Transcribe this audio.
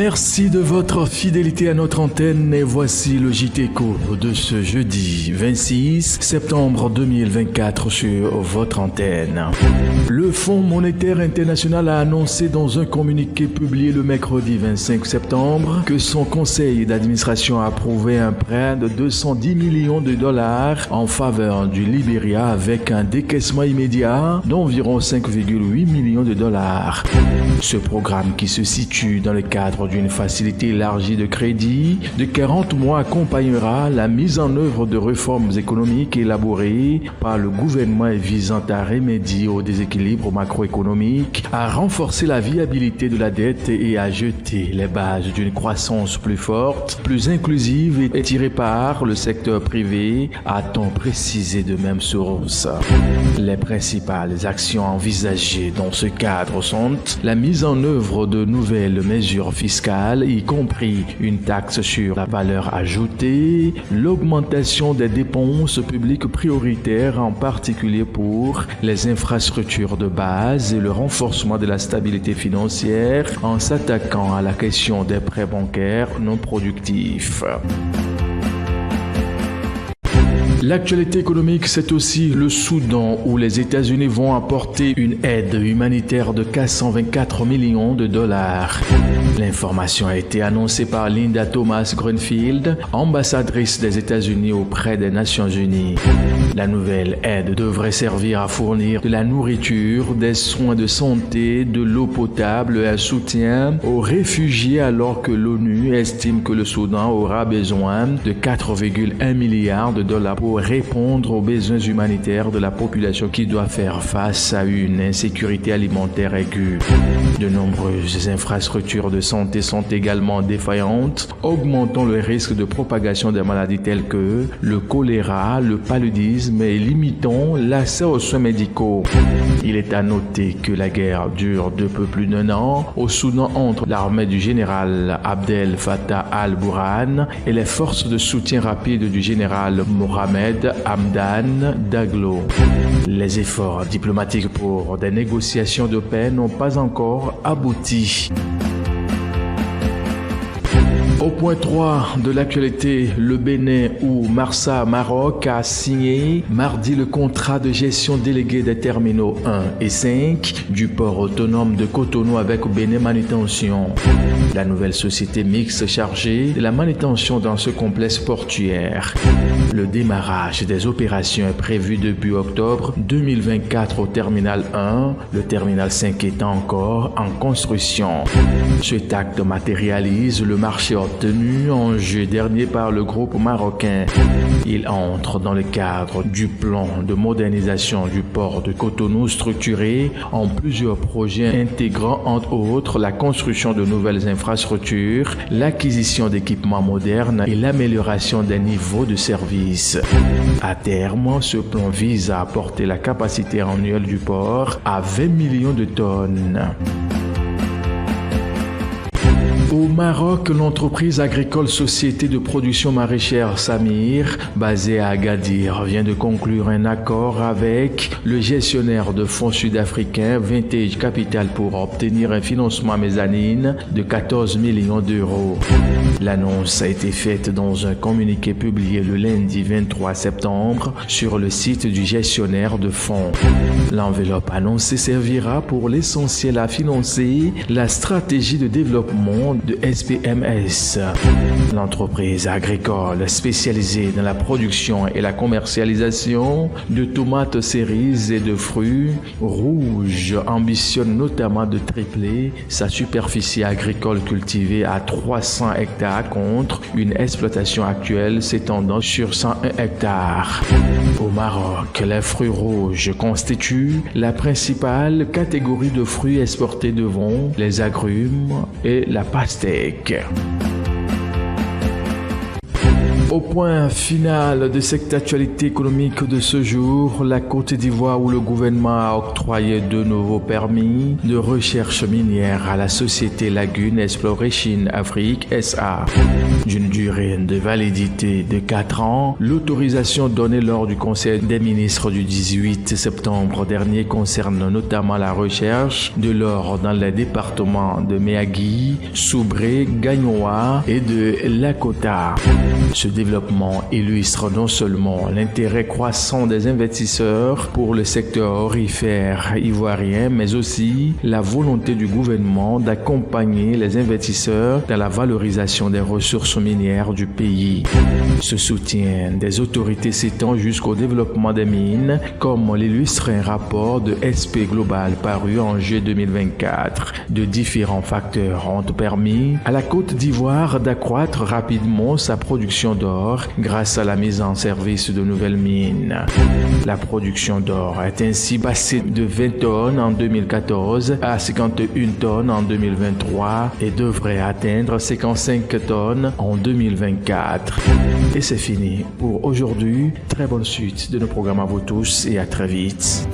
Merci de votre fidélité à notre antenne et voici le JT court de ce jeudi 26 septembre 2024 sur votre antenne. Le Fonds monétaire international a annoncé dans un communiqué publié le mercredi 25 septembre que son conseil d'administration a approuvé un prêt de 210 millions de dollars en faveur du Libéria avec un décaissement immédiat d'environ 5,8 millions de dollars. Ce programme qui se situe dans le cadre d'une facilité élargie de crédit de 40 mois accompagnera la mise en œuvre de réformes économiques élaborées par le gouvernement et visant à remédier au déséquilibre macroéconomique, à renforcer la viabilité de la dette et à jeter les bases d'une croissance plus forte, plus inclusive et tirée par le secteur privé, a-t-on précisé de même source. Les principales actions envisagées dans ce cadre sont la mise en œuvre de nouvelles mesures fiscales, y compris une taxe sur la valeur ajoutée, l'augmentation des dépenses publiques prioritaires, en particulier pour les infrastructures de base et le renforcement de la stabilité financière en s'attaquant à la question des prêts bancaires non productifs. L'actualité économique, c'est aussi le Soudan où les États-Unis vont apporter une aide humanitaire de 424 millions de dollars. L'information a été annoncée par Linda Thomas-Greenfield, ambassadrice des États-Unis auprès des Nations Unies. La nouvelle aide devrait servir à fournir de la nourriture, des soins de santé, de l'eau potable et un soutien aux réfugiés alors que l'ONU estime que le Soudan aura besoin de 4,1 milliards de dollars pour répondre aux besoins humanitaires de la population qui doit faire face à une insécurité alimentaire aiguë. De nombreuses infrastructures de santé sont également défaillantes, augmentant le risque de propagation des maladies telles que le choléra, le paludisme et limitant l'accès aux soins médicaux. Il est à noter que la guerre dure depuis plus d'1 an au Soudan entre l'armée du général Abdel Fattah al-Burhan et les forces de soutien rapide du général Mohamed Hamdan Daglo. Les efforts diplomatiques pour des négociations de paix n'ont pas encore abouti. Au point 3 de l'actualité, le Bénin ou Marsa Maroc a signé mardi le contrat de gestion délégué des terminaux 1 et 5 du port autonome de Cotonou avec Bénin Manutention. La nouvelle société mixte chargée de la manutention dans ce complexe portuaire. Le démarrage des opérations est prévu début octobre 2024 au terminal 1, le terminal 5 étant encore en construction. Cet acte matérialise le marché obtenu en juillet dernier par le groupe marocain. Il entre dans le cadre du plan de modernisation du port de Cotonou structuré en plusieurs projets intégrant entre autres la construction de nouvelles infrastructures, l'acquisition d'équipements modernes et l'amélioration des niveaux de service. À terme, ce plan vise à porter la capacité annuelle du port à 20 millions de tonnes. Au Maroc, l'entreprise agricole Société de production maraîchère Samir, basée à Agadir, vient de conclure un accord avec le gestionnaire de fonds sud-africain Vintage Capital pour obtenir un financement mezzanine de 14 millions d'euros. L'annonce a été faite dans un communiqué publié le lundi 23 septembre sur le site du gestionnaire de fonds. L'enveloppe annoncée servira pour l'essentiel à financer la stratégie de développement de SPMS. L'entreprise agricole spécialisée dans la production et la commercialisation de tomates cerises et de fruits rouges ambitionne notamment de tripler sa superficie agricole cultivée à 300 hectares contre une exploitation actuelle s'étendant sur 101 hectares. Au Maroc, les fruits rouges constituent la principale catégorie de fruits exportés devant les agrumes et la pastèque. Au point final de cette actualité économique de ce jour, la Côte d'Ivoire où le gouvernement a octroyé de nouveaux permis de recherche minière à la société Lagune Exploration Afrique SA. D'une durée de validité de 4 ans, l'autorisation donnée lors du Conseil des ministres du 18 septembre dernier concerne notamment la recherche de l'or dans les départements de Méagui, Soubré, Gagnoa et de Lakota. Ce développement illustre non seulement l'intérêt croissant des investisseurs pour le secteur aurifère ivoirien, mais aussi la volonté du gouvernement d'accompagner les investisseurs dans la valorisation des ressources minières du pays. Ce soutien des autorités s'étend jusqu'au développement des mines, comme l'illustre un rapport de SP Global paru en juillet 2024. De différents facteurs ont permis à la Côte d'Ivoire d'accroître rapidement sa production d'or grâce à la mise en service de nouvelles mines. La production d'or est ainsi passée de 20 tonnes en 2014 à 51 tonnes en 2023 et devrait atteindre 55 tonnes en 2024. Et c'est fini pour aujourd'hui. Très bonne suite de nos programmes à vous tous et à très vite.